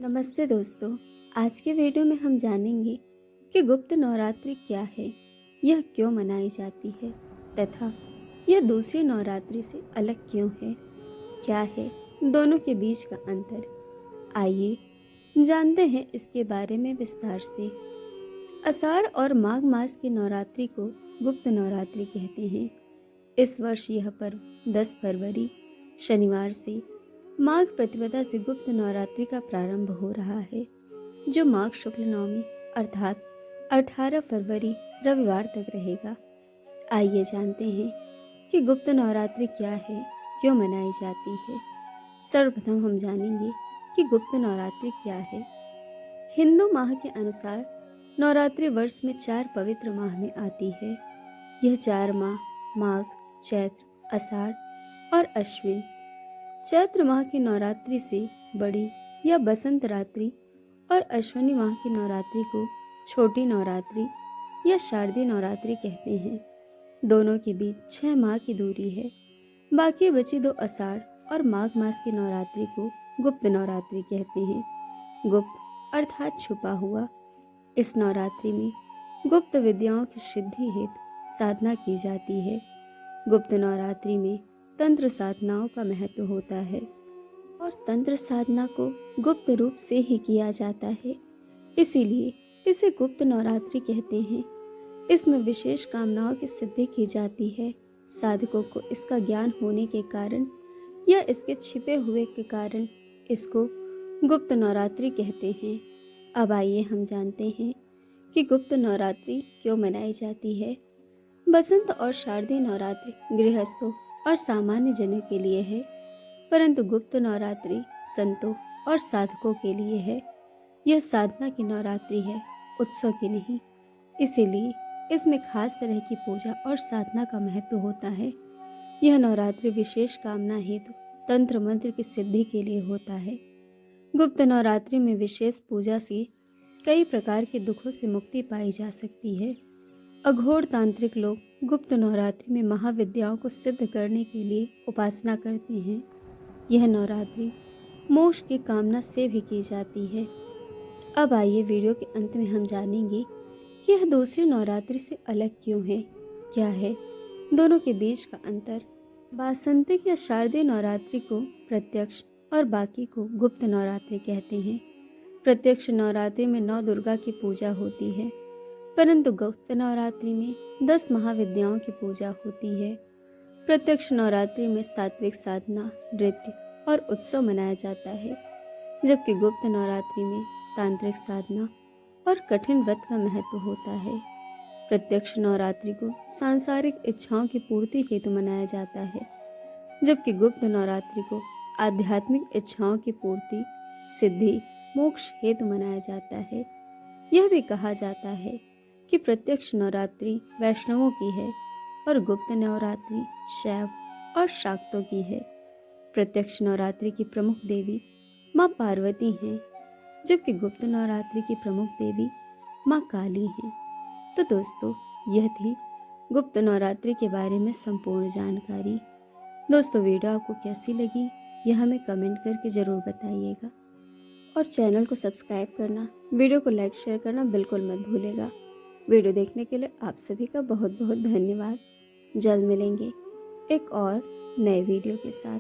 नमस्ते दोस्तों। आज के वीडियो में हम जानेंगे कि गुप्त नवरात्रि क्या है, यह क्यों मनाई जाती है तथा यह दूसरी नवरात्रि से अलग क्यों है, क्या है दोनों के बीच का अंतर। आइए जानते हैं इसके बारे में विस्तार से। आषाढ़ और माघ मास की नवरात्रि को गुप्त नवरात्रि कहते हैं। इस वर्ष यह पर्व 10 फरवरी शनिवार से माघ प्रतिपदा से गुप्त नवरात्रि का प्रारंभ हो रहा है, जो माघ शुक्ल नवमी अर्थात 18 फरवरी रविवार तक रहेगा। आइए जानते हैं कि गुप्त नवरात्रि क्या है, क्यों मनाई जाती है। सर्वप्रथम हम जानेंगे कि गुप्त नवरात्रि क्या है। हिंदू माह के अनुसार नवरात्रि वर्ष में 4 पवित्र माह में आती है। यह 4 माह माघ, चैत्र, आषाढ़ और अश्विन। चैत्र माह की नवरात्रि से बड़ी या बसंत रात्रि और अश्विनी माह की नवरात्रि को छोटी नवरात्रि या शारदीय नवरात्रि कहते हैं। दोनों के बीच 6 माह की दूरी है। बाकी बची 2 आषाढ़ और माघ मास की नवरात्रि को गुप्त नवरात्रि कहते हैं। गुप्त अर्थात छुपा हुआ। इस नवरात्रि में गुप्त विद्याओं की सिद्धि हेतु साधना की जाती है। गुप्त नवरात्रि में तंत्र साधनाओं का महत्व होता है और तंत्र साधना को गुप्त रूप से ही किया जाता है, इसीलिए इसे गुप्त नवरात्रि कहते हैं। इसमें विशेष कामनाओं की सिद्धि की जाती है। साधकों को इसका ज्ञान होने के कारण या इसके छिपे हुए के कारण इसको गुप्त नवरात्रि कहते हैं। अब आइए हम जानते हैं कि गुप्त नवरात्रि क्यों मनाई जाती है। बसंत और शारदीय नवरात्रि गृहस्थों और सामान्य जनों के लिए है, परंतु गुप्त नवरात्रि संतों और साधकों के लिए है। यह साधना की नवरात्रि है, उत्सव की नहीं। इसीलिए इसमें खास तरह की पूजा और साधना का महत्व होता है। यह नवरात्रि विशेष कामना हेतु तंत्र मंत्र की सिद्धि के लिए होता है। गुप्त नवरात्रि में विशेष पूजा से कई प्रकार के दुखों से मुक्ति पाई जा सकती है। अघोर तांत्रिक लोग गुप्त नवरात्रि में महाविद्याओं को सिद्ध करने के लिए उपासना करते हैं। यह नवरात्रि मोक्ष की कामना से भी की जाती है। अब आइए वीडियो के अंत में हम जानेंगे कि यह दूसरी नवरात्रि से अलग क्यों है, क्या है दोनों के बीच का अंतर। वासंतिक या शारदीय नवरात्रि को प्रत्यक्ष और बाकी को गुप्त नवरात्रि कहते हैं। प्रत्यक्ष नवरात्रि में 9 दुर्गा की पूजा होती है, परंतु गुप्त नवरात्रि में 10 महाविद्याओं की पूजा होती है। प्रत्यक्ष नवरात्रि में सात्विक साधना, नृत्य और उत्सव मनाया जाता है, जबकि गुप्त नवरात्रि में तांत्रिक साधना और कठिन व्रत का महत्व होता है। प्रत्यक्ष नवरात्रि को सांसारिक इच्छाओं की पूर्ति हेतु मनाया जाता है, जबकि गुप्त नवरात्रि को आध्यात्मिक इच्छाओं की पूर्ति, सिद्धि, मोक्ष हेतु मनाया जाता है। यह भी कहा जाता है कि प्रत्यक्ष नवरात्रि वैष्णवों की है और गुप्त नवरात्रि शैव और शाक्तों की है। प्रत्यक्ष नवरात्रि की प्रमुख देवी माँ पार्वती हैं, जबकि गुप्त नवरात्रि की प्रमुख देवी माँ काली हैं। तो दोस्तों, यह थी गुप्त नवरात्रि के बारे में संपूर्ण जानकारी। दोस्तों, वीडियो आपको कैसी लगी यह हमें कमेंट करके ज़रूर बताइएगा और चैनल को सब्सक्राइब करना, वीडियो को लाइक शेयर करना बिल्कुल मत भूलेगा। वीडियो देखने के लिए आप सभी का बहुत बहुत धन्यवाद। जल्द मिलेंगे एक और नए वीडियो के साथ।